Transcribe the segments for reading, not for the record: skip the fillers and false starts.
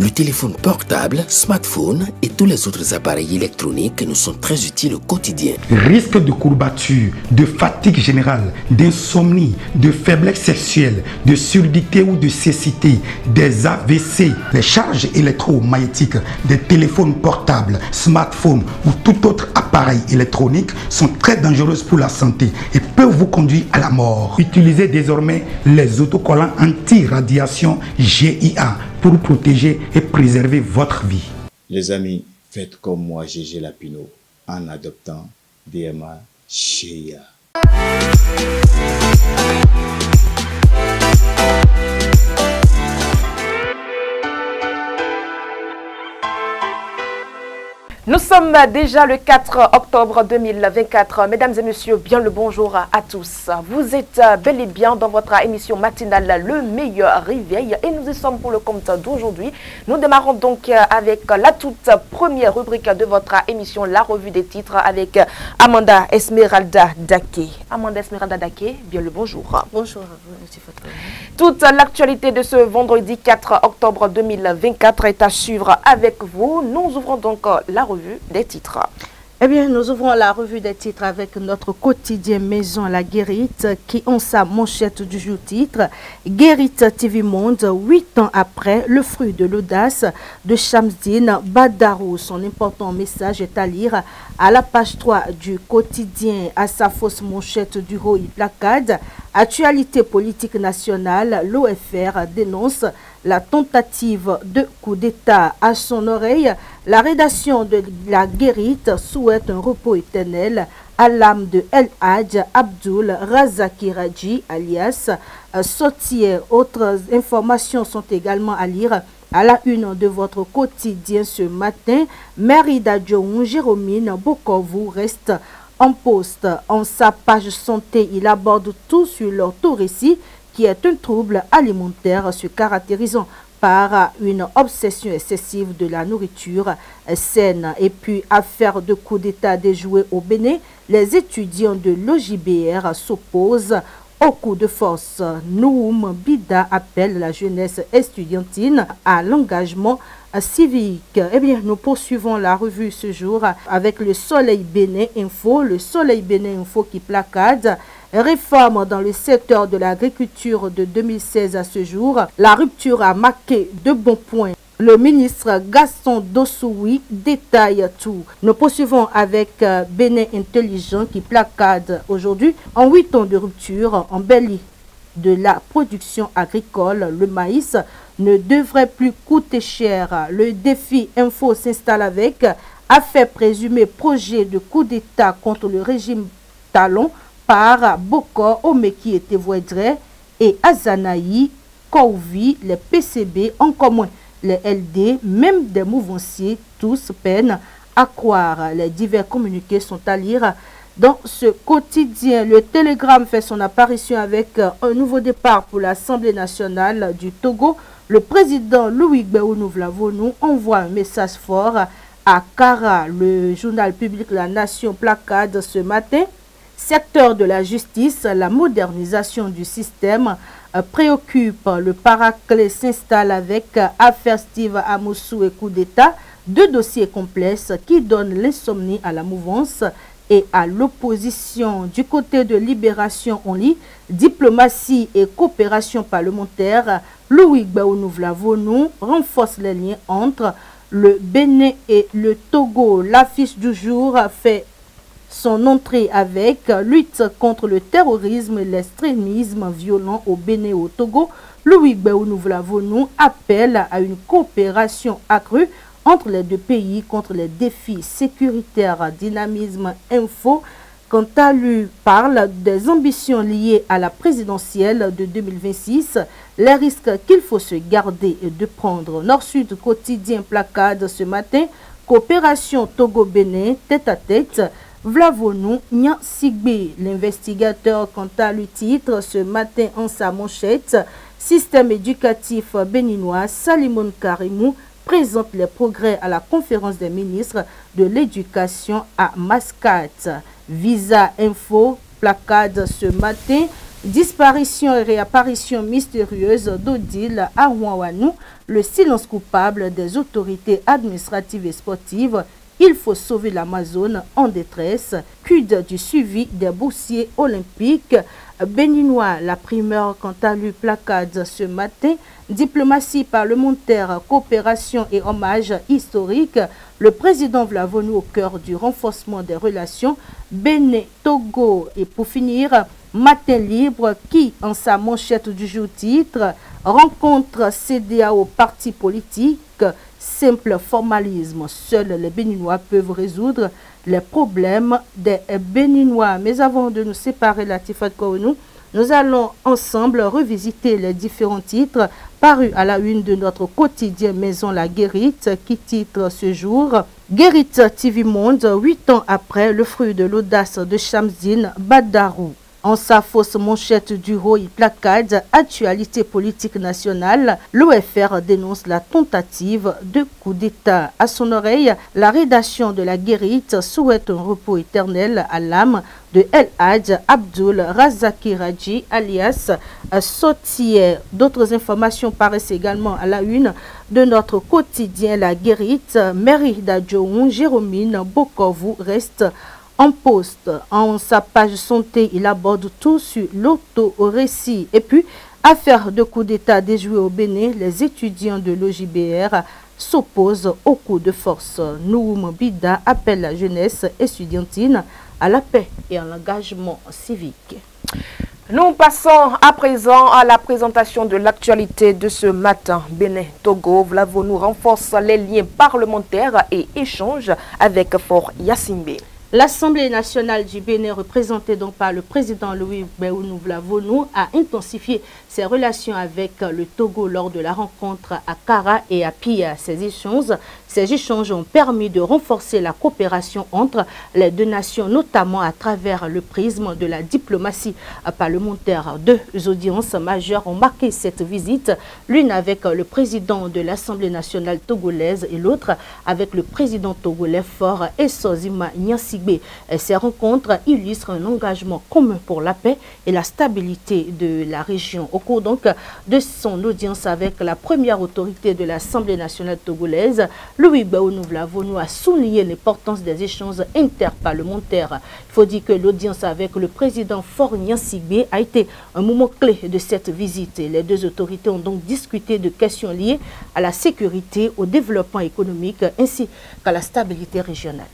Le téléphone portable, smartphone et tous les autres appareils électroniques nous sont très utiles au quotidien. Risque de courbature, de fatigue générale, d'insomnie, de faiblesse sexuelle, de surdité ou de cécité, des AVC, les charges électromagnétiques des téléphones portables, smartphones ou tout autre appareil électronique sont très dangereuses pour la santé et peuvent vous conduire à la mort. Utilisez désormais les autocollants anti-radiation GIA pour protéger et préserver votre vie. Les amis, faites comme moi, Gégé Lapino, en adoptant DMA GIA. Nous sommes déjà le 4 octobre 2024. Mesdames et messieurs, bien le bonjour à tous. Vous êtes bel et bien dans votre émission matinale Le Meilleur Réveil et nous y sommes pour le compte d'aujourd'hui. Nous démarrons donc avec la toute première rubrique de votre émission, la revue des titres avec Amanda Esmeralda Daké. Amanda Esmeralda Daké, bien le bonjour. Bonjour à vous, M. Fatou. Toute l'actualité de ce vendredi 4 octobre 2024 est à suivre avec vous. Nous ouvrons donc la revue des titres. Eh bien, nous ouvrons la revue des titres avec notre quotidien Maison La Guérite qui ont sa manchette du jour titre Guérite TV Monde, 8 ans après, le fruit de l'audace de Shamsdine Badarou. Son important message est à lire à la page 3 du quotidien. À sa fausse manchette du haut, il placade Actualité politique nationale, l'OFR dénonce la tentative de coup d'État. À son oreille, la rédaction de La Guérite souhaite un repos éternel à l'âme de El Hadj Abdul Razaki Raji, alias Sotier. Autres informations sont également à lire à la une de votre quotidien ce matin. Merida Djoun, Jérôme Bokovu reste en poste. En sa page santé, il aborde tout sur l'orthorécie, qui est un trouble alimentaire se caractérisant par une obsession excessive de la nourriture saine. Et puis, affaire de coup d'État déjoué au Bénin, les étudiants de l'OJBR s'opposent au coup de force. Noum Bida appelle la jeunesse estudiantine à l'engagement civique. Eh bien, nous poursuivons la revue ce jour avec le Soleil Bénin Info. Le Soleil Bénin Info qui placade réforme dans le secteur de l'agriculture de 2016 à ce jour. La rupture a marqué de bons points. Le ministre Gaston Dossoui détaille tout. Nous poursuivons avec Bénin Intelligent qui placade aujourd'hui en 8 ans de rupture en Béli de la production agricole. Le maïs ne devrait plus coûter cher. Le défi info s'installe avec affaire présumée projet de coup d'État contre le régime Talon par Bokor Omeki et Tevoedre et Azanaï, Kouvi, les PCB, encore moins les LD, même des mouvanciers, tous peinent à croire. Les divers communiqués sont à lire dans ce quotidien. Le Télégramme fait son apparition avec un nouveau départ pour l'Assemblée nationale du Togo. Le président Louis Gbéounou Vlavonou envoie un message fort à Kara. Le journal public La Nation placade ce matin. Secteur de la justice, la modernisation du système préoccupe. Le paraclet s'installe avec affaire Steve Amoussou et coup d'État. Deux dossiers complexes qui donnent l'insomnie à la mouvance et à l'opposition. Du côté de Libération, on lit diplomatie et coopération parlementaire. Louis Gbéounou Vlavonou renforce les liens entre le Bénin et le Togo. L'affiche du jour fait son entrée avec lutte contre le terrorisme et l'extrémisme violent au Bénin et au Togo. Louis Gbéounou Vlavonou appelle à une coopération accrue entre les deux pays contre les défis sécuritaires. Dynamisme Info, quant à lui, parle des ambitions liées à la présidentielle de 2026, les risques qu'il faut se garder et de prendre. Nord-Sud quotidien placade ce matin, coopération Togo-Bénin, tête à tête. Vlavonou Nyan Sigbe, l'investigateur, quant à lui, titre ce matin en sa manchette, système éducatif béninois, Salimoun Karimou présente les progrès à la conférence des ministres de l'éducation à Mascate. Visa Info placade ce matin, Disparition et réapparition mystérieuse d'Odile Arwanwanou, le silence coupable des autorités administratives et sportives. Il faut sauver l'Amazone en détresse. Quid du suivi des boursiers olympiques béninois? La primeur quant à lui placade ce matin. Diplomatie parlementaire, coopération et hommage historique. Le président Vlavonou au cœur du renforcement des relations Bénin-Togo. Et pour finir, Matin libre qui, en sa manchette du jour titre, rencontre CEDEAO partis politiques, simple formalisme. Seuls les Béninois peuvent résoudre les problèmes des Béninois. Mais avant de nous séparer, Latifat Kounou, nous allons ensemble revisiter les différents titres parus à la une de notre quotidien Maison La Guérite qui titre ce jour Guérite TV Monde, 8 ans après le fruit de l'audace de Shamsdine Badarou. En sa fausse manchette du haut, il placade actualité politique nationale. L'OFR dénonce la tentative de coup d'État. À son oreille, la rédaction de La Guérite souhaite un repos éternel à l'âme de El Hadj Abdul Razaki Raji alias Sotier. D'autres informations paraissent également à la une de notre quotidien La Guérite. Mairie d'Adjoun, Jérôme Bokovu reste en poste. En sa page santé, il aborde tout sur l'auto-récit. Et puis, affaire de coup d'État déjouée au Bénin, les étudiants de l'OJBR s'opposent au coup de force. Nouroum Bida appelle la jeunesse estudiantine à la paix et à l'engagement civique. Nous passons à présent à la présentation de l'actualité de ce matin. Bénin-Togo, Vlavonou renforce les liens parlementaires et échange avec Fort Yassimbe. L'Assemblée nationale du Bénin, représentée donc par le président Louis Béounou Vlavonou, a intensifié ses relations avec le Togo lors de la rencontre à Kara et à Pia. Ces échanges ont permis de renforcer la coopération entre les deux nations, notamment à travers le prisme de la diplomatie parlementaire. Deux audiences majeures ont marqué cette visite, l'une avec le président de l'Assemblée nationale togolaise et l'autre avec le président togolais Fort Essozima Nyansigbe. Ces rencontres illustrent un engagement commun pour la paix et la stabilité de la région. Au cours donc de son audience avec la première autorité de l'Assemblée nationale togolaise, Louis Béounou Vlavonou a souligné l'importance des échanges interparlementaires. Il faut dire que l'audience avec le président Fort Nyansigbe a été un moment clé de cette visite. Les deux autorités ont donc discuté de questions liées à la sécurité, au développement économique ainsi qu'à la stabilité régionale.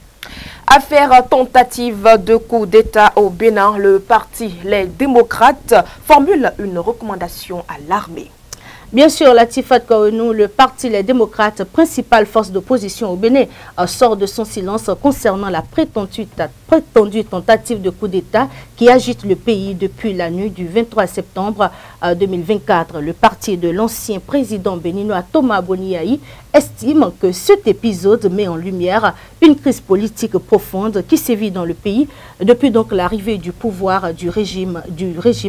Affaire tentative de coup d'État au Bénin, le parti Les Démocrates formule une recommandation à l'armée. Bien sûr, Latifat Kounou, le parti Les Démocrates, principale force d'opposition au Bénin, sort de son silence concernant la prétendue tentative de coup d'État qui agite le pays depuis la nuit du 23 septembre 2024. Le parti de l'ancien président béninois Thomas Boniaï estime que cet épisode met en lumière une crise politique profonde qui sévit dans le pays depuis donc l'arrivée du pouvoir du régime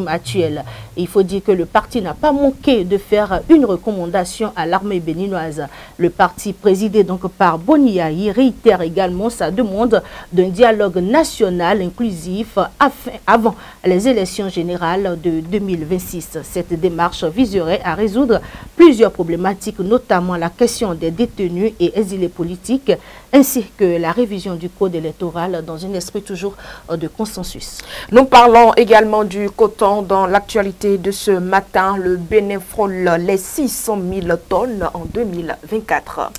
actuel. Et il faut dire que le parti n'a pas manqué de faire une recommandation à l'armée béninoise. Le parti présidé donc par Boniaï réitère également sa demande d'un dialogue national inclusif avant les élections générales de 2026. Cette démarche viserait à résoudre plusieurs problématiques, notamment la question des détenus et exilés politiques, ainsi que la révision du code électoral dans un esprit toujours de consensus. Nous parlons également du coton dans l'actualité de ce matin. Le Bénin frôle les 600 000 tonnes en 2024.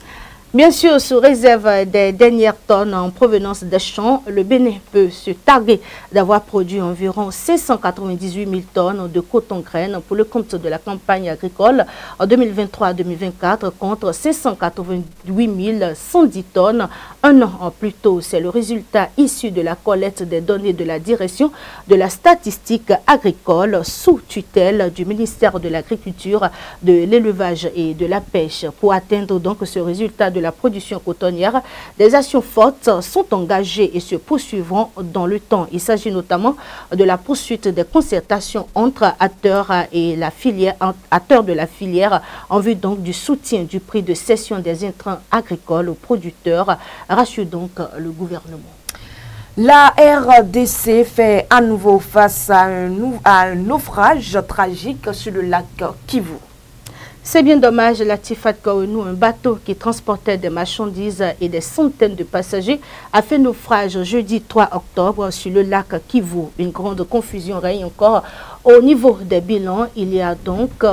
Bien sûr, sous réserve des dernières tonnes en provenance des champs, le Bénin peut se targuer d'avoir produit environ 598 000 tonnes de coton-graines pour le compte de la campagne agricole en 2023-2024 contre 588 110 tonnes un an plus tôt. C'est le résultat issu de la collecte des données de la direction de la statistique agricole sous tutelle du ministère de l'Agriculture, de l'Élevage et de la Pêche. Pour atteindre donc ce résultat de la production cotonnière, des actions fortes sont engagées et se poursuivront dans le temps. Il s'agit notamment de la poursuite des concertations entre acteurs de la filière en vue donc du soutien du prix de cession des intrants agricoles aux producteurs, rassure donc le gouvernement. La RDC fait à nouveau face à un naufrage tragique sur le lac Kivu. C'est bien dommage, Latifat Kaounou, un bateau qui transportait des marchandises et des centaines de passagers, a fait naufrage jeudi 3 octobre sur le lac Kivu. Une grande confusion règne encore au niveau des bilans. Il y a donc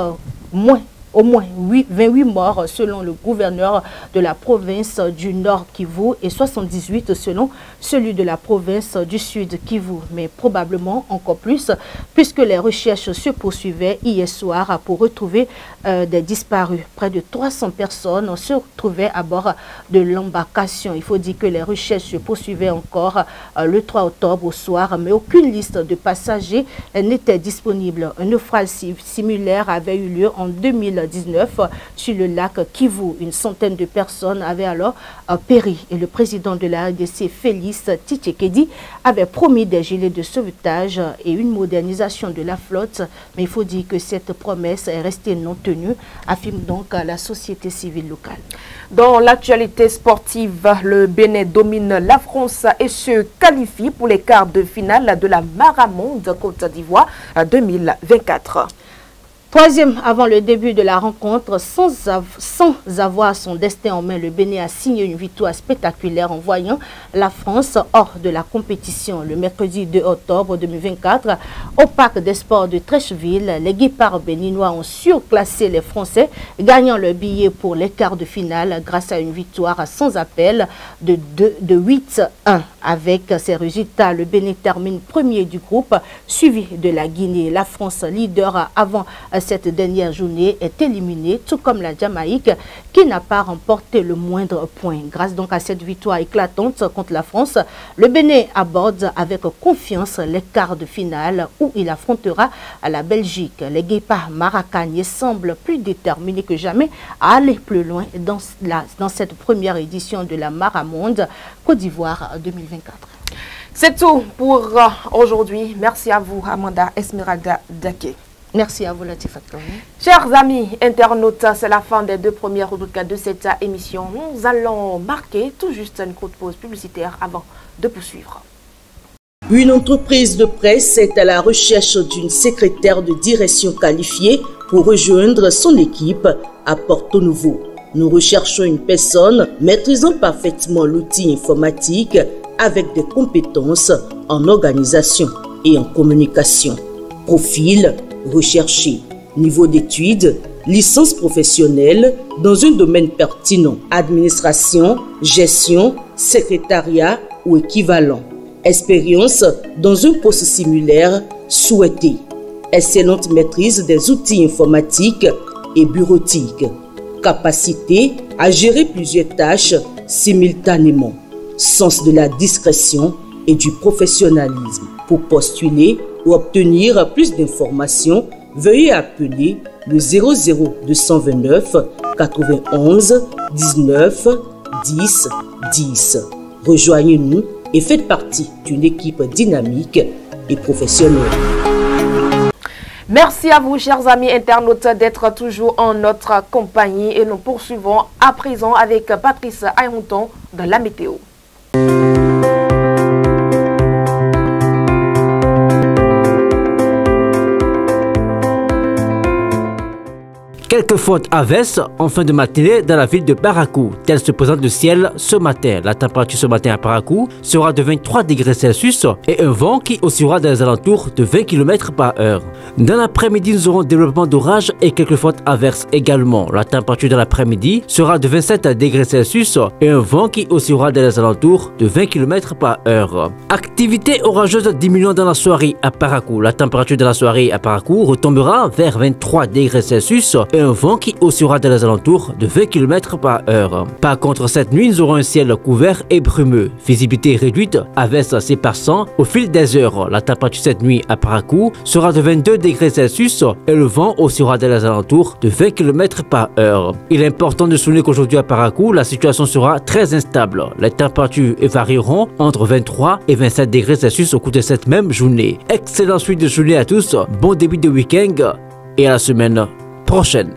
au moins 28 morts selon le gouverneur de la province du Nord Kivu et 78 selon celui de la province du Sud Kivu. Mais probablement encore plus puisque les recherches se poursuivaient hier soir pour retrouver des disparus. Près de 300 personnes se retrouvaient à bord de l'embarcation. Il faut dire que les recherches se poursuivaient encore le 3 octobre au soir, mais aucune liste de passagers n'était disponible. Un naufrage similaire avait eu lieu en 2019 sur le lac Kivu. Une centaine de personnes avaient alors péri et le président de la RDC, Félix Tshisekedi, avait promis des gilets de sauvetage et une modernisation de la flotte. Mais il faut dire que cette promesse est restée non tenue, affirme donc la société civile locale. Dans l'actualité sportive, le Bénin domine la France et se qualifie pour les quarts de finale de la Maramonde Côte d'Ivoire 2024. Troisième avant le début de la rencontre, sans avoir son destin en main, le Bénin a signé une victoire spectaculaire en voyant la France hors de la compétition. Le mercredi 2 octobre 2024, au Parc des Sports de Treichville, les guépards béninois ont surclassé les Français, gagnant le billet pour les quarts de finale grâce à une victoire sans appel de 8-1. Avec ces résultats, le Bénin termine premier du groupe, suivi de la Guinée. La France, leader avant cette dernière journée, est éliminée, tout comme la Jamaïque, qui n'a pas remporté le moindre point. Grâce donc à cette victoire éclatante contre la France, le Bénin aborde avec confiance les quarts de finale où il affrontera la Belgique. Les guépards maracaniers semblent plus déterminés que jamais à aller plus loin dans cette première édition de la Maramonde Côte d'Ivoire 2024. C'est tout pour aujourd'hui. Merci à vous, Amanda Esmeralda Daké. Merci à vous, Latifat Kaounou. Chers amis internautes, c'est la fin des deux premières rubriques de cette émission. Nous allons marquer tout juste une courte pause publicitaire avant de poursuivre. Une entreprise de presse est à la recherche d'une secrétaire de direction qualifiée pour rejoindre son équipe à Porto Novo. Nous recherchons une personne maîtrisant parfaitement l'outil informatique avec des compétences en organisation et en communication. Profil recherché, niveau d'études, licence professionnelle dans un domaine pertinent, administration, gestion, secrétariat ou équivalent. Expérience dans un poste similaire souhaité. Excellente maîtrise des outils informatiques et bureautiques. Capacité à gérer plusieurs tâches simultanément. Sens de la discrétion et du professionnalisme. Pour postuler ou obtenir plus d'informations, veuillez appeler le 00229 91 19 10 10. Rejoignez-nous et faites partie d'une équipe dynamique et professionnelle. Merci à vous, chers amis internautes, d'être toujours en notre compagnie et nous poursuivons à présent avec Patrice Ayonton de la météo. Quelques fortes averses en fin de matinée dans la ville de Parakou. Tel se présente le ciel ce matin. La température ce matin à Parakou sera de 23 degrés Celsius et un vent qui oscillera dans les alentours de 20 km par heure. Dans l'après-midi, nous aurons développement d'orage et quelques fortes averses également. La température de l'après-midi sera de 27 degrés Celsius et un vent qui oscillera dans les alentours de 20 km par heure. Activité orageuse diminuant dans la soirée à Parakou. La température de la soirée à Parakou retombera vers 23 degrés Celsius et un vent qui oscillera dans les alentours de 20 km par heure. Par contre, cette nuit, nous aurons un ciel couvert et brumeux. Visibilité réduite, averses s'éparpissant au fil des heures. La température cette nuit à Parakou sera de 22 degrés Celsius et le vent oscillera dans les alentours de 20 km par heure. Il est important de souligner qu'aujourd'hui à Parakou, la situation sera très instable. Les températures varieront entre 23 et 27 degrés Celsius au cours de cette même journée. Excellente suite de journée à tous, bon début de week-end et à la semaine prochaine.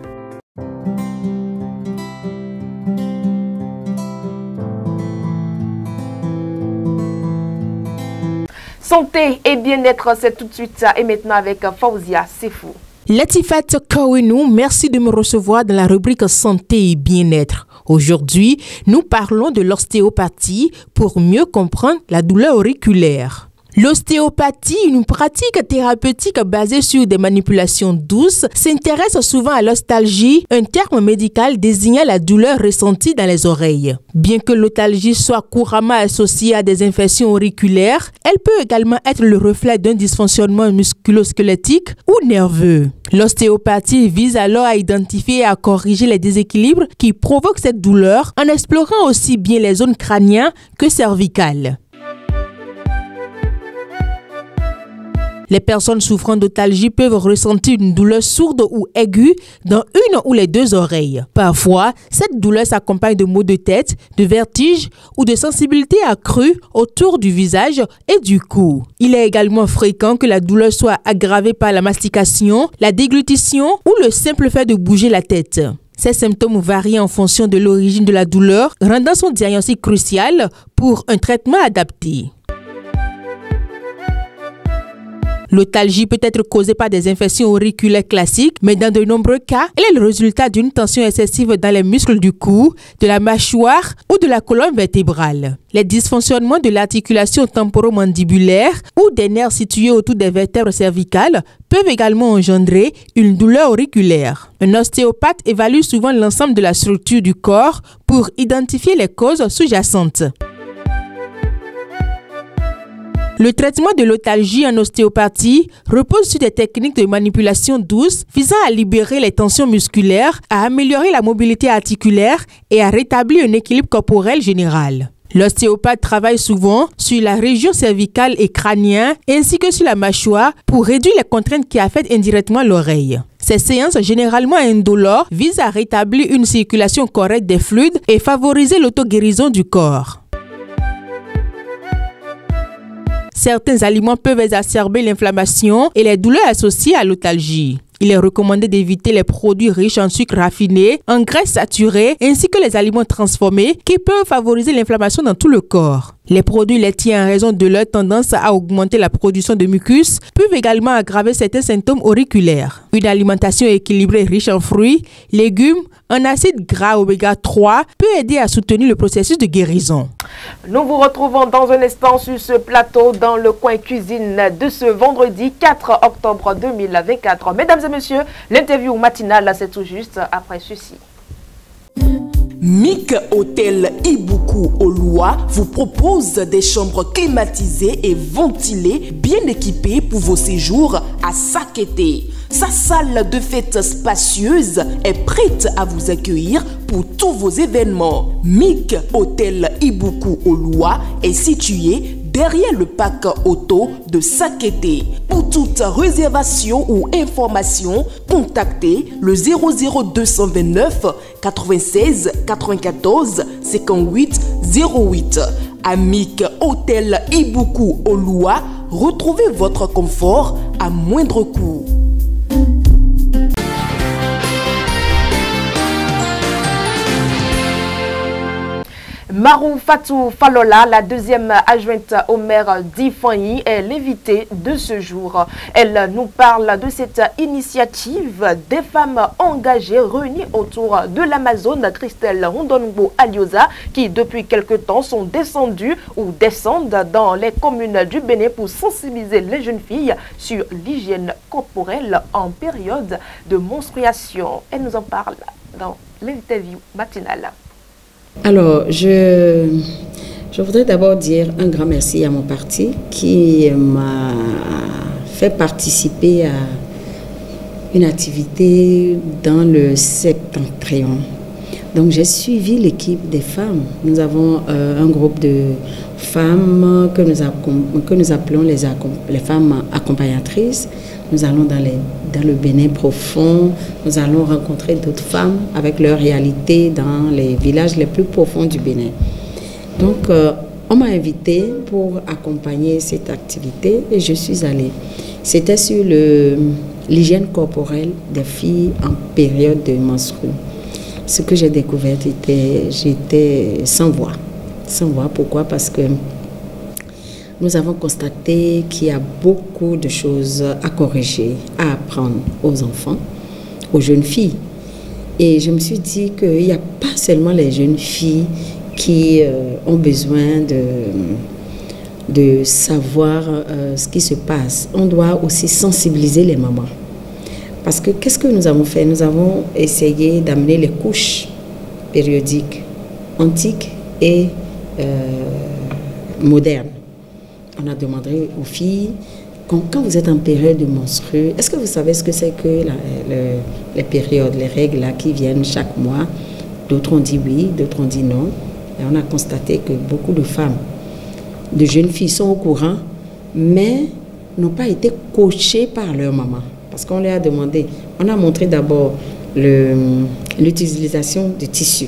Santé et bien-être, c'est tout de suite et maintenant avec Faouzia Sefou. Latifat Kawenou, merci de me recevoir dans la rubrique Santé et bien-être. Aujourd'hui, nous parlons de l'ostéopathie pour mieux comprendre la douleur auriculaire. L'ostéopathie, une pratique thérapeutique basée sur des manipulations douces, s'intéresse souvent à l'ostalgie, un terme médical désignant la douleur ressentie dans les oreilles. Bien que l'ostalgie soit couramment associée à des infections auriculaires, elle peut également être le reflet d'un dysfonctionnement musculo-squelettique ou nerveux. L'ostéopathie vise alors à identifier et à corriger les déséquilibres qui provoquent cette douleur en explorant aussi bien les zones crâniennes que cervicales. Les personnes souffrant d'ostalgie peuvent ressentir une douleur sourde ou aiguë dans une ou les deux oreilles. Parfois, cette douleur s'accompagne de maux de tête, de vertiges ou de sensibilité accrue autour du visage et du cou. Il est également fréquent que la douleur soit aggravée par la mastication, la déglutition ou le simple fait de bouger la tête. Ces symptômes varient en fonction de l'origine de la douleur, rendant son diagnostic crucial pour un traitement adapté. L'ostalgie peut être causée par des infections auriculaires classiques, mais dans de nombreux cas, elle est le résultat d'une tension excessive dans les muscles du cou, de la mâchoire ou de la colonne vertébrale. Les dysfonctionnements de l'articulation temporomandibulaire ou des nerfs situés autour des vertèbres cervicales peuvent également engendrer une douleur auriculaire. Un ostéopathe évalue souvent l'ensemble de la structure du corps pour identifier les causes sous-jacentes. Le traitement de l'ostalgie en ostéopathie repose sur des techniques de manipulation douce visant à libérer les tensions musculaires, à améliorer la mobilité articulaire et à rétablir un équilibre corporel général. L'ostéopathe travaille souvent sur la région cervicale et crânienne ainsi que sur la mâchoire pour réduire les contraintes qui affectent indirectement l'oreille. Ces séances, généralement indolores, visent à rétablir une circulation correcte des fluides et favoriser l'auto-guérison du corps. Certains aliments peuvent exacerber l'inflammation et les douleurs associées à l'ostalgie. Il est recommandé d'éviter les produits riches en sucre raffiné, en graisses saturées, ainsi que les aliments transformés qui peuvent favoriser l'inflammation dans tout le corps. Les produits laitiers, en raison de leur tendance à augmenter la production de mucus, peuvent également aggraver certains symptômes auriculaires. Une alimentation équilibrée riche en fruits, légumes, en acides gras oméga 3 peut aider à soutenir le processus de guérison. Nous vous retrouvons dans un instant sur ce plateau dans le coin cuisine de ce vendredi 4 octobre 2024. Mesdames et messieurs, l'interview matinale, c'est tout juste après ceci. MIC Hôtel Ibuku Oloa vous propose des chambres climatisées et ventilées, bien équipées pour vos séjours à Sakété. Sa salle de fête spacieuse est prête à vous accueillir pour tous vos événements. MIC Hôtel Ibuku Oloa est situé derrière le parc auto de Sakété. Pour toute réservation ou information, contactez le 00229 96 94 58 08. Amic Hôtel Ibuku Oloa, retrouvez votre confort à moindre coût. Marou Fatou Falola, la deuxième adjointe au maire d'Ifanyi, est l'invitée de ce jour. Elle nous parle de cette initiative des femmes engagées réunies autour de l'Amazone Christelle Rondongo Aliosa qui depuis quelque temps sont descendues ou descendent dans les communes du Bénin pour sensibiliser les jeunes filles sur l'hygiène corporelle en période de menstruation. Elle nous en parle dans l'interview matinale. Alors, je voudrais d'abord dire un grand merci à mon parti qui m'a fait participer à une activité dans le septentrion. Donc, j'ai suivi l'équipe des femmes. Nous avons un groupe de femmes que nous appelons les femmes accompagnatrices. Nous allons dans le Bénin profond, nous allons rencontrer d'autres femmes avec leur réalité dans les villages les plus profonds du Bénin. Donc, on m'a invité pour accompagner cette activité et je suis allée. C'était sur l'hygiène corporelle des filles en période de menstru. Ce que j'ai découvert, j'étais sans voix. Sans voix, pourquoi? Parce que nous avons constaté qu'il y a beaucoup de choses à corriger, à apprendre aux enfants, aux jeunes filles. Et je me suis dit qu'il n'y a pas seulement les jeunes filles qui ont besoin de savoir ce qui se passe. On doit aussi sensibiliser les mamans. Parce que qu'est-ce que nous avons fait? Nous avons essayé d'amener les couches périodiques, antiques et modernes. On a demandé aux filles, quand vous êtes en période de menstrues, est-ce que vous savez ce que c'est que les périodes, les règles là, qui viennent chaque mois? D'autres ont dit oui, d'autres ont dit non. Et on a constaté que beaucoup de femmes, de jeunes filles sont au courant, mais n'ont pas été coachées par leur maman. Parce qu'on leur a demandé, on a montré d'abord l'utilisation du tissu,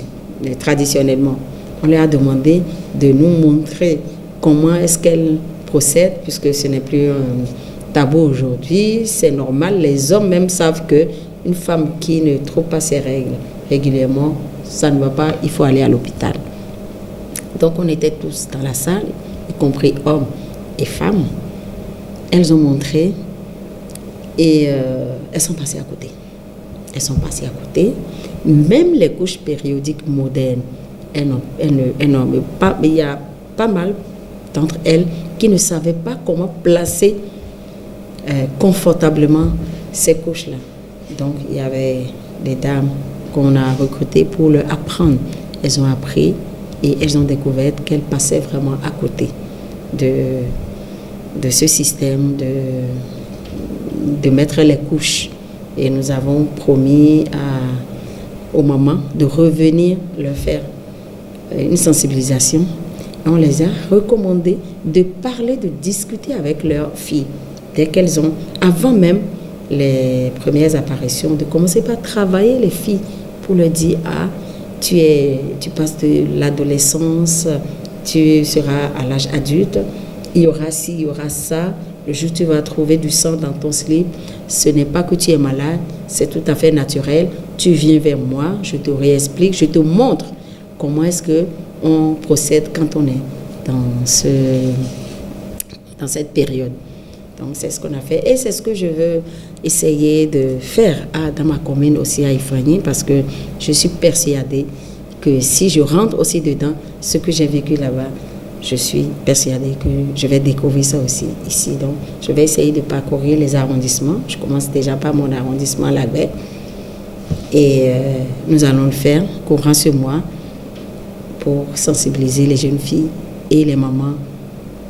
traditionnellement. On leur a demandé de nous montrer comment est-ce qu'elles procèdent, puisque ce n'est plus un tabou aujourd'hui, c'est normal. Les hommes même savent qu'une femme qui ne trouve pas ses règles régulièrement, ça ne va pas, il faut aller à l'hôpital. Donc on était tous dans la salle, y compris hommes et femmes. Elles ont montré et elles sont passées à côté. Elles sont passées à côté. Même les couches périodiques modernes, elles n'ont pas, mais il y a pas mal d'entre elles qui ne savaient pas comment placer confortablement ces couches-là. Donc il y avait des dames qu'on a recrutées pour leur apprendre. Elles ont appris et elles ont découvert qu'elles passaient vraiment à côté de ce système de mettre les couches. Et nous avons promis aux mamans de revenir leur faire une sensibilisation. Et on les a recommandé de parler, de discuter avec leurs filles dès qu'elles ont, avant même les premières apparitions, de commencer par travailler les filles pour leur dire, ah, tu passes de l'adolescence, tu seras à l'âge adulte, il y aura ci, il y aura ça, le jour où tu vas trouver du sang dans ton slip, ce n'est pas que tu es malade, c'est tout à fait naturel, tu viens vers moi, je te réexplique, je te montre comment est-ce qu'on procède quand on est dans cette période. Donc c'est ce qu'on a fait et c'est ce que je veux essayer de faire dans ma commune aussi à Ifrani, parce que je suis persuadée que si je rentre aussi dedans, ce que j'ai vécu là-bas, je suis persuadée que je vais découvrir ça aussi ici. Donc je vais essayer de parcourir les arrondissements. Je commence déjà par mon arrondissement La Baie et nous allons le faire courant ce mois pour sensibiliser les jeunes filles et les mamans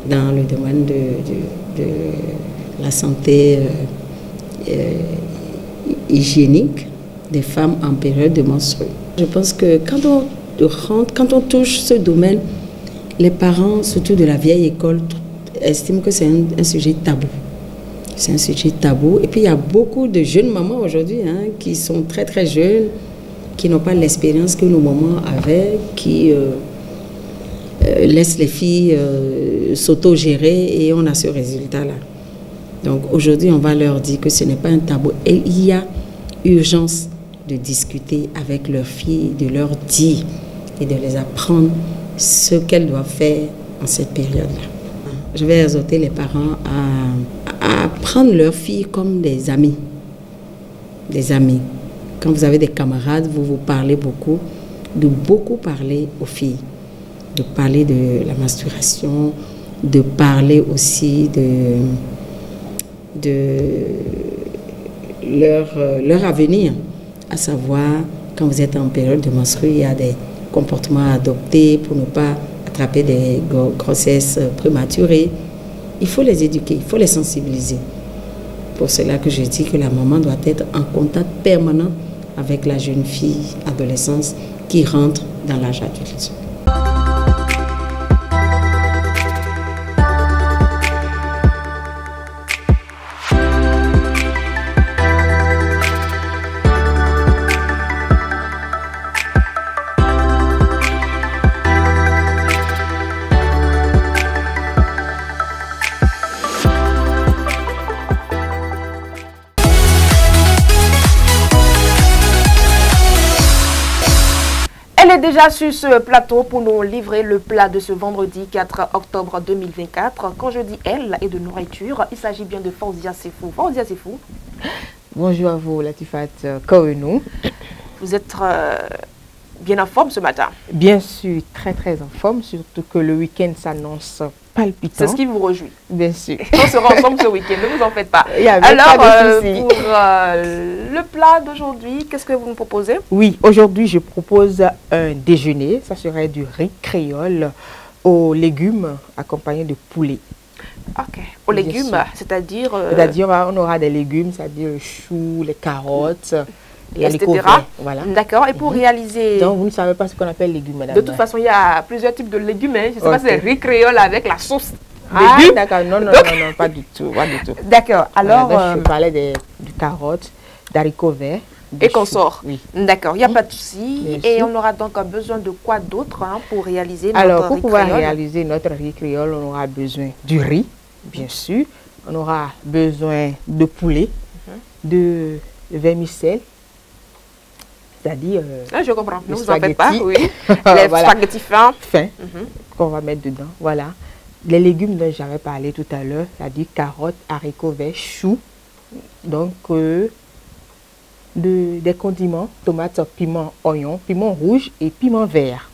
dans le domaine de la santé hygiénique des femmes en période de menstrues. Je pense que quand on touche ce domaine, les parents, surtout de la vieille école, estiment que c'est un sujet tabou. C'est un sujet tabou. Et puis il y a beaucoup de jeunes mamans aujourd'hui qui sont très très jeunes, qui n'ont pas l'expérience que nos mamans avaient, qui laissent les filles s'auto-gérer et on a ce résultat-là. Donc aujourd'hui, on va leur dire que ce n'est pas un tabou. Et il y a urgence de discuter avec leurs filles, de leur dire et de les apprendre ce qu'elles doivent faire en cette période-là. Je vais exhorter les parents à prendre leurs filles comme des amis. Des amis. Quand vous avez des camarades, vous vous parlez beaucoup, de beaucoup parler aux filles. De parler de la menstruation, de parler aussi de leur avenir, à savoir, quand vous êtes en période de menstrues, il y a des comportements à adopter pour ne pas attraper des grossesses prématurées. Il faut les éduquer, il faut les sensibiliser. Pour cela que je dis que la maman doit être en contact permanent avec la jeune fille, adolescente, qui rentre dans l'âge adulte. est déjà sur ce plateau pour nous livrer le plat de ce vendredi 4 octobre 2024. Quand je dis elle et de nourriture, il s'agit bien de Fauzia Sefou. Fauzia Sefou. Bonjour à vous, Latifat Kouenou. Vous êtes bien en forme ce matin? Bien sûr, très en forme, surtout que le week-end s'annonce palpitant. C'est ce qui vous réjouit? Bien sûr. On sera ensemble ce week-end, ne vous en faites pas. Alors, pour le plat d'aujourd'hui, qu'est-ce que vous me proposez? Oui, aujourd'hui, je propose un déjeuner. Ça serait du riz créole aux légumes accompagné de poulet. Ok. Aux légumes, c'est-à-dire... C'est-à-dire, on aura des légumes, c'est-à-dire le chou, les carottes... etc. Voilà. D'accord. Et pour réaliser... Donc, vous ne savez pas ce qu'on appelle légumes, madame. De toute façon, il y a plusieurs types de légumes. Hein. Je ne sais pas si c'est riz créole avec la sauce. Ah, d'accord. Non, pas du tout. D'accord. Alors, je parlais du carotte, d'haricots verts. Et qu'on sort. Oui. D'accord. Il n'y a pas de souci. Et on aura donc besoin de quoi d'autre pour réaliser notre riz créole? Alors, pour pouvoir réaliser notre riz créole, on aura besoin du riz, bien sûr. On aura besoin de poulet, de vermicelle. C'est-à-dire... je comprends. Ne vous en faites pas, oui. Les spaghettis fins. Qu'on va mettre dedans, voilà. Les légumes dont j'avais parlé tout à l'heure, c'est-à-dire carottes, haricots verts, choux. Donc, des condiments, tomates, piment, oignon, piment rouge et piment vert.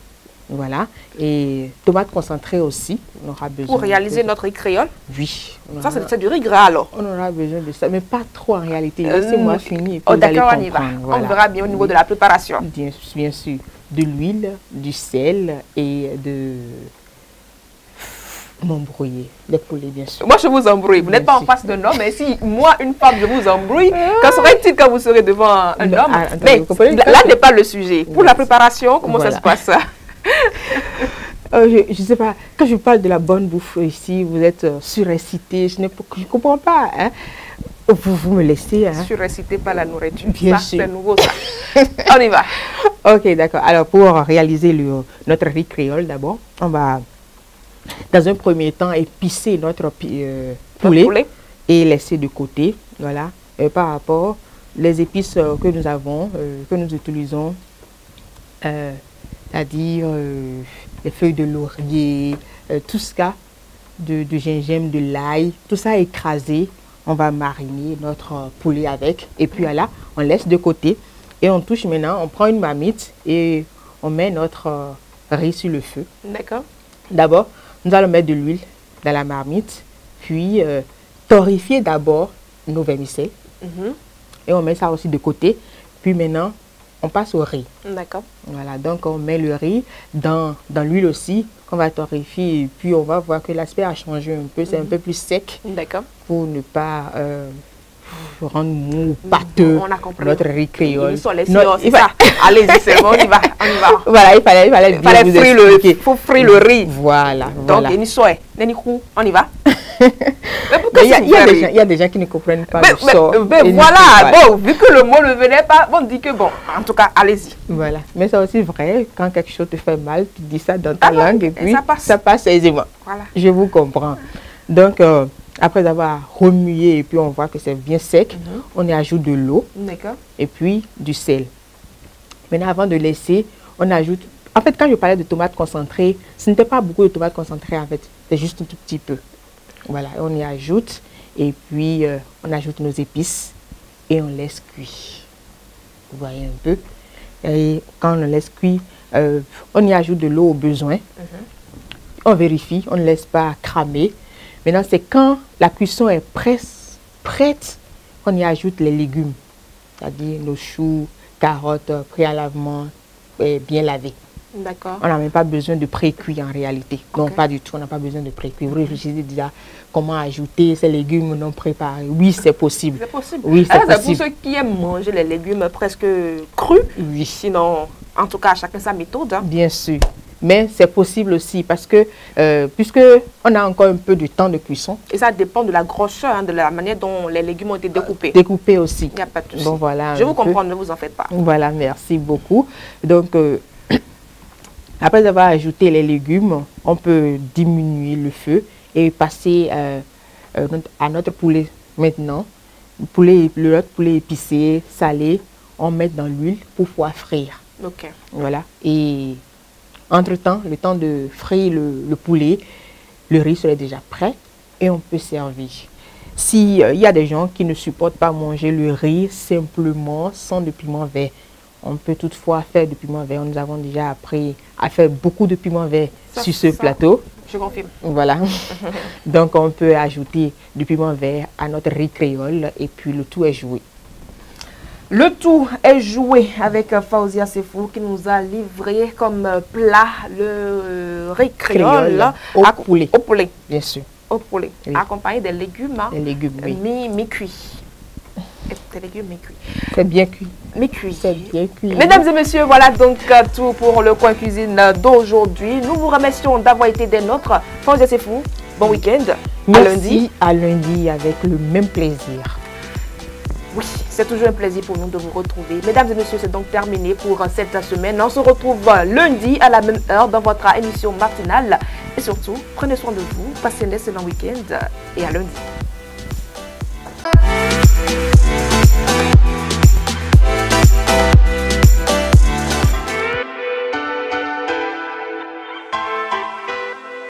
Voilà. Et tomates concentrées aussi, on aura besoin. Pour réaliser notre riz créole? Oui. Ça, c'est du riz gras alors? On aura besoin de ça, mais pas trop en réalité. Laissez-moi finir. Oh, d'accord, on y va. Voilà. On verra bien au niveau de la préparation. Bien sûr. De l'huile, du sel et de... m'embrouiller. Des poulets, bien sûr. Moi, je vous embrouille. Vous n'êtes pas en face d'un homme, mais si moi, une femme, je vous embrouille, quand serait-il quand vous serez devant un homme? Mais là n'est pas le sujet. Pour la préparation, comment ça se passe? Je ne sais pas, quand je parle de la bonne bouffe ici, vous êtes surexcité, je ne comprends pas. Hein. Vous me laissez. Hein. Surexcité par la nourriture. Bien sûr. C'est nouveau ça. On y va. Ok, d'accord. Alors pour réaliser notre riz créole d'abord, on va dans un premier temps épicer notre poulet et laisser de côté. Voilà. Par rapport les épices que nous avons, que nous utilisons. C'est-à-dire les feuilles de laurier, tout ça, de gingembre, de l'ail, tout ça écrasé. On va mariner notre poulet avec. Et puis là, on laisse de côté. Et on touche maintenant, on prend une marmite et on met notre riz sur le feu. D'accord. D'abord, nous allons mettre de l'huile dans la marmite. Puis, torréfier d'abord nos vermicelles. Et on met ça aussi de côté. Puis maintenant, on passe au riz. D'accord. Voilà, donc on met le riz dans l'huile aussi, qu'on va torréfier. Et puis on va voir que l'aspect a changé un peu, c'est un peu plus sec. D'accord. Pour ne pas rendre mou, pâteux, notre riz créole. Allez-y, c'est bon, on y va. Voilà, il fallait bien vous expliquer. Il faut frire le riz. Voilà. Donc, on y va. Il y a des gens qui ne comprennent pas le sort. Voilà, bon, vu que le mot ne venait pas, on dit que bon, en tout cas, allez-y. Voilà, mais c'est aussi vrai, quand quelque chose te fait mal, tu dis ça dans ta langue et puis ça passe aisément. Voilà. Je vous comprends. Donc, après avoir remué et puis on voit que c'est bien sec, on y ajoute de l'eau et puis du sel. Maintenant, avant de laisser, on ajoute... En fait, quand je parlais de tomates concentrées, ce n'était pas beaucoup de tomates concentrées en fait, c'est juste un tout petit peu. Voilà, on y ajoute et puis on ajoute nos épices et on laisse cuire. Vous voyez un peu. Et quand on laisse cuire, on y ajoute de l'eau au besoin. On vérifie, on ne laisse pas cramer. Maintenant, c'est quand la cuisson est prête qu'on y ajoute les légumes. C'est-à-dire nos choux, carottes préalablement bien lavés. D'accord. On n'a même pas besoin de pré-cuit en réalité. Non, pas du tout, on n'a pas besoin de pré-cuit. Vous réfléchissez déjà comment ajouter ces légumes non préparés. Oui, c'est possible. C'est possible. Oui, c'est possible. Pour ceux qui aiment manger les légumes presque crus. Oui. Sinon, en tout cas, chacun sa méthode. Hein. Bien sûr. Mais c'est possible aussi parce que, puisque on a encore un peu de temps de cuisson. Et ça dépend de la grosseur, hein, de la manière dont les légumes ont été découpés. Découpés aussi. Il n'y a pas de souci. Bon, voilà. Je vous comprends, ne vous en faites pas. Voilà, merci beaucoup. Donc, après avoir ajouté les légumes, on peut diminuer le feu et passer à notre poulet maintenant. Le poulet épicé, salé, on met dans l'huile pour pouvoir frire. Ok. Voilà. Et entre-temps, le temps de frire le poulet, le riz serait déjà prêt et on peut servir. S'il y a des gens qui ne supportent pas manger le riz simplement sans de piment vert, on peut toutefois faire du piment vert. Nous avons déjà appris à faire beaucoup de piment vert sur ce plateau. Je confirme. Voilà. Donc, on peut ajouter du piment vert à notre riz créole et puis le tout est joué. Le tout est joué avec Faouzia Sefou qui nous a livré comme plat le riz créole au poulet. Au poulet. Bien sûr. Au poulet. Oui. Accompagné des légumes. Des légumes, oui. Mi-cuits. Des légumes mi-cuits. C'est bien cuit. Mi-cuit. C'est bien cuit. Mesdames et messieurs, voilà donc tout pour le coin cuisine d'aujourd'hui. Nous vous remercions d'avoir été des nôtres. Faouzia Sefou, bon week-end. Merci. À lundi. À lundi avec le même plaisir. Oui, c'est toujours un plaisir pour nous de vous retrouver. Mesdames et messieurs, c'est donc terminé pour cette semaine. On se retrouve lundi à la même heure dans votre émission matinale. Et surtout, prenez soin de vous, passez un excellent week-end et à lundi.